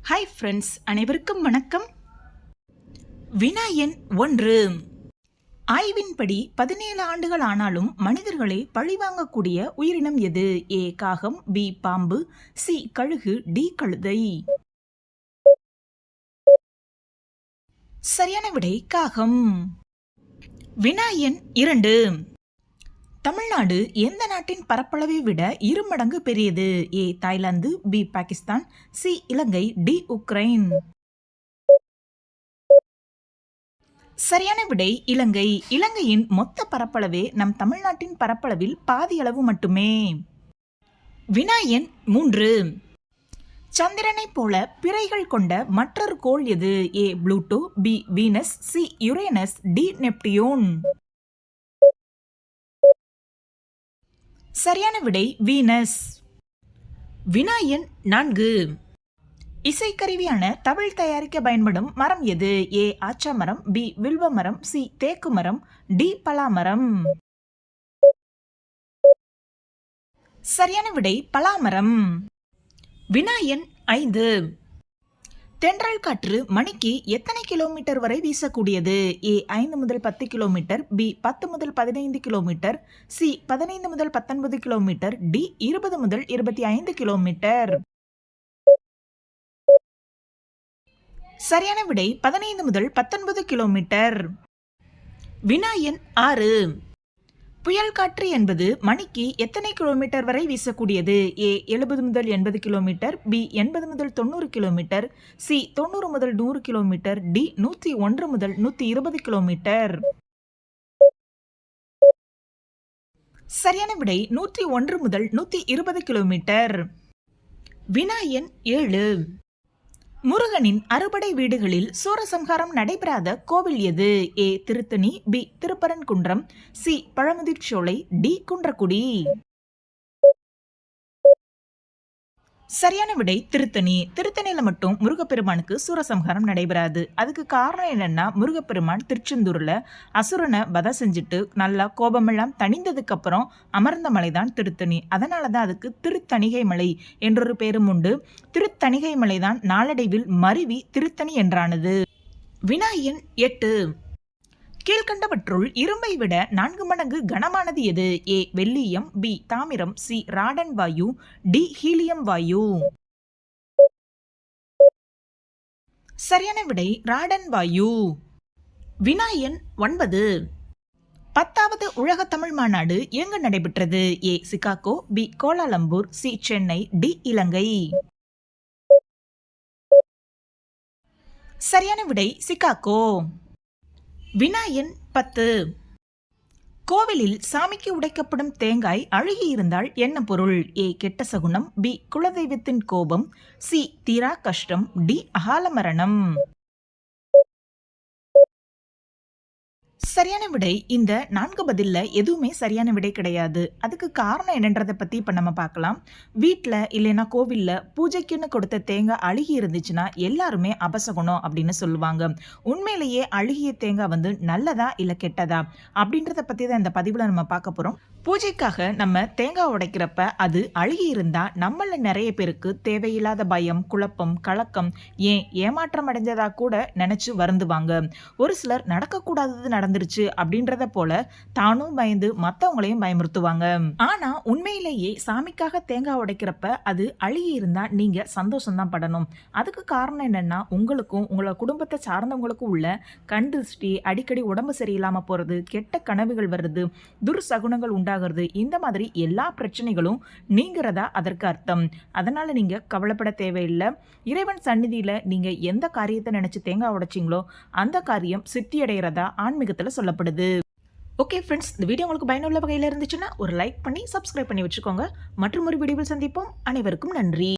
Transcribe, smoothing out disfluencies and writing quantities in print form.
Hi friends, அனைவருக்கும் வணக்கம். வினா எண் 1. ஆய்வின்படி 17 ஆண்டுகள் ஆனாலும் மனிதர்களை பழிவாங்கக்கூடிய உயிரினம் எது? ஏ காகம், பி பாம்பு, சி கழுகு, டி கழுதை. சரியான விடை காகம். வினா எண் 2. தமிழ்நாடு எந்த நாட்டின் பரப்பளவை விட 2 மடங்கு பெரியது? ஏ தாய்லாந்து, பி பாகிஸ்தான், சி இலங்கை, டி உக்ரைன். சரியான விடை இலங்கை. இலங்கையின் மொத்த பரப்பளவே நம் தமிழ்நாட்டின் பரப்பளவில் பாதி அளவு மட்டுமே. வினா எண் 3. சந்திரனைப் போல பிறைகள் கொண்ட மற்றொரு கோள் எது? A Pluto, B Venus, C Uranus, D Neptune. சரியான விடை வீனஸ். வினா எண் 4. இசைக்கருவியான தவில் தயாரிக்க பயன்படும் மரம் எது? ஏ ஆச்சா மரம், பி வில்வ மரம், சி தேக்கு மரம், டி பலாமரம். சரியான விடை பலாமரம். வினா எண் 5. தென்றல் காற்று மணிக்கு எத்தனை கிலோமீட்டர் வரை வீசக்கூடியது? ஏ 5 முதல் 10 கிலோமீட்டர், பி 10 முதல் 15 கிலோமீட்டர், சி 15 முதல் 19 கிலோமீட்டர், டி 20 முதல் 25 கிலோமீட்டர். சரியான விடை 15 முதல் 19 கிலோமீட்டர். வினா எண் 6. புயல் காற்று என்பது மணிக்கு எத்தனை கிலோமீட்டர் வரை வீசக்கூடியது? ஏ 70 முதல் 80 கிலோமீட்டர், பி 80 முதல் 90 கிலோமீட்டர், சி 90 முதல் 100 கிலோமீட்டர், டி 101 முதல் 120 கிலோமீட்டர். சரியான விடை 101 முதல் 120 கிலோமீட்டர். வினா எண் 7. முருகனின் அறுபடை வீடுகளில் சூரசம்ஹாரம் நடைபெறாத கோவில் எது? A Tiruttani, B Thiruparankundram, C Pazhamudircholai, D Kundrakudi. சரியான விடை திருத்தணி. திருத்தணியில மட்டும் முருகப்பெருமானுக்கு சூரசம்ஹாரம் நடைபெறாது. அதுக்கு காரணம் என்னன்னா, முருகப்பெருமான் திருச்செந்தூர்ல அசுரனை வதம் செஞ்சுட்டு நல்லா கோபமெல்லாம் தணிந்ததுக்கு அப்புறம் அமர்ந்த மலைதான் திருத்தணி. அதனாலதான் அதுக்கு திருத்தணிகை மலை என்றொரு பேரும் உண்டு. திருத்தணிகை மலைதான் நாளடைவில் மருவி திருத்தணி என்றானது. வினா எண் 8. கீழ்கண்டவற்றுள் இரும்பை விட 4 மடங்கு கனமானது எது? ஏ வெள்ளீயம், பி தாமிரம், சி ராடன் வாயு, டி ஹீலியம் வாயு. சரியான விடை ராடன் வாயு. வினா எண் 9. 10வது உலக தமிழ் மாநாடு எங்கு நடைபெற்றது? A Chicago, B Kuala Lumpur, C Chennai, D Ilangai. சரியான விடை சிகாகோ. வினா எண் 10. கோவிலில் சாமிக்கு உடைக்கப்படும் தேங்காய் அழுகி இருந்தால் என்ன பொருள்? ஏ கெட்ட சகுனம், பி குலதெய்வத்தின் கோபம், சி தீரா கஷ்டம், டி அகால மரணம். சரியான விடை இந்த 4 பதில்ல எதுவுமே சரியான விடை கிடையாது. அதுக்கு காரணம் என்னன்றதை பத்தி இப்ப நம்ம பார்க்கலாம். வீட்டில் இல்லைன்னா கோவில்ல பூஜைக்குன்னு கொடுத்த தேங்காய் அழுகி இருந்துச்சுன்னா எல்லாருமே அபசகுணம் அப்படின்னு சொல்லுவாங்க. உண்மையிலேயே அழுகிய தேங்காய் நல்லதா இல்ல கெட்டதா அப்படின்றத பத்தி தான் இந்த பதிவுல நம்ம பார்க்க போறோம். பூஜைக்காக நம்ம தேங்காய் உடைக்கிறப்ப அது அழுகி இருந்தா நம்மள நிறைய பேருக்கு தேவையில்லாத பயம், குழப்பம், கலக்கம், ஏன் ஏமாற்றம் அடைஞ்சதா கூட நினைச்சு வருந்துவாங்க. ஒரு சிலர் நடக்கக்கூடாதது நடந்துருச்சு அப்படின்றத போல தானும் பயந்து மற்றவங்களையும் பயமுறுத்துவாங்க. ஆனா உண்மையிலேயே சாமிக்காக தேங்காய் உடைக்கிறப்ப அது அழுகி இருந்தா நீங்க சந்தோஷம் தான் படணும். அதுக்கு காரணம் என்னன்னா, உங்களுக்கும் உங்களோட குடும்பத்தை சார்ந்தவங்களுக்கும் உள்ள கண் திருஷ்டி, அடிக்கடி உடம்பு சரியில்லாம போறது, கெட்ட கனவுகள் வருது, துர்சகுனங்கள் உண்டாகிறது, இந்த மாதிரி எல்லா பிரச்சனைகளும் நீங்கிறதா அதற்கு அர்த்தம். அதனால நீங்க கவலைப்பட தேவையில்லை. இறைவன் சந்நிதியில நீங்க எந்த காரியத்தை நினைச்சு தேங்காய் உடைச்சிங்களோ அந்த காரியம் சித்தி அடைகிறதா ஆன்மீகத்துல சொல்லப்படுது. ஓகே ஃப்ரெண்ட்ஸ், இந்த வீடியோ உங்களுக்கு பயனுள்ள வகையில் இருந்துச்சுன்னா ஒரு லைக் பண்ணி சப்ஸ்கிரைப் பண்ணி வச்சுக்கோங்க. மற்றும் ஒரு வீடியோவில் சந்திப்போம். அனைவருக்கும் நன்றி.